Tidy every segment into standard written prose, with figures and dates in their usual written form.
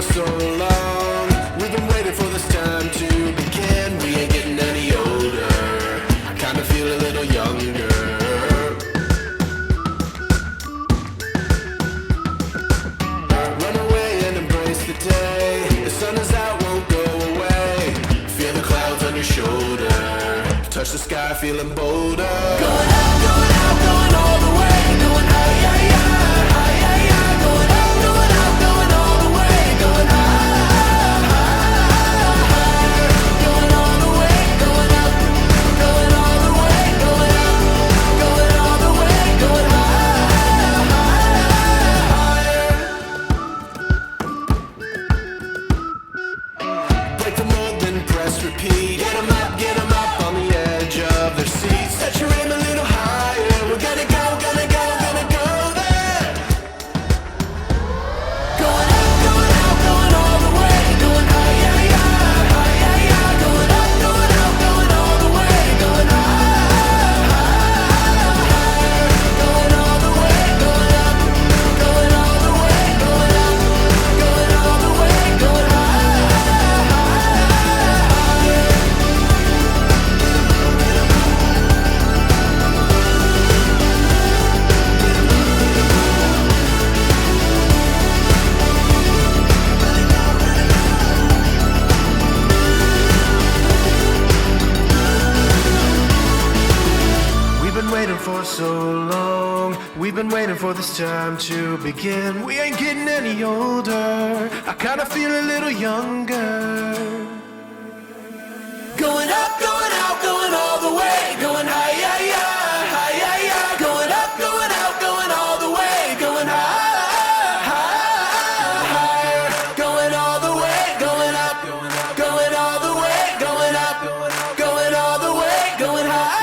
for so long. We've been waiting for this time to begin. We ain't getting any older. I kinda feel a little younger. Run away and embrace the day. The sun is out, won't go away. Feel the clouds on your shoulder. Touch the sky, feeling bolder. Going out, going out, going all the way. Going high, yeah, yeah, high, yeah, yeah. Going out, going out, going all the way. Going high, higher. Going all the way, going up. Going all the way, going up. Going all the way, going higher. Break the mold, then press repeat. Get 'em up on the edge of their seats. Set your aim a little higher. We're gonna go, gonna go, gonna go there. Going up, going out, going all the way. Going high, yeah, yeah, high, yeah, yeah. Going up, going out, going all the way. Going higher. Going all the way, going up. Going all the way, going up. Going all the way, going We've been waiting for so long. We've been waiting for this time to begin. We ain't getting any older. I kinda feel a little younger. Going up, going out, going all the way. Going high, yeah, yeah, high, yeah, yeah. Going up, going out, going all the way. Going higher. Going all the way, going up. Going all the way, going up. Going all the way, going higher.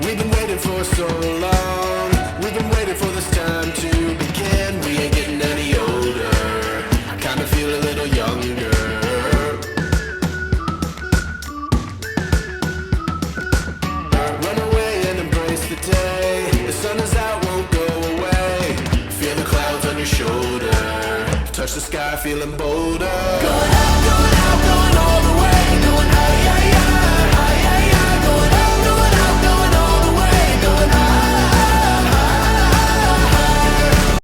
We've been waiting for so long. We've been waiting for this time to begin. We ain't getting any older. I kinda feel a little younger. Run away and embrace the day. The sun is out, won't go away. Feel the clouds on your shoulder. Touch the sky, feeling bolder. Going out.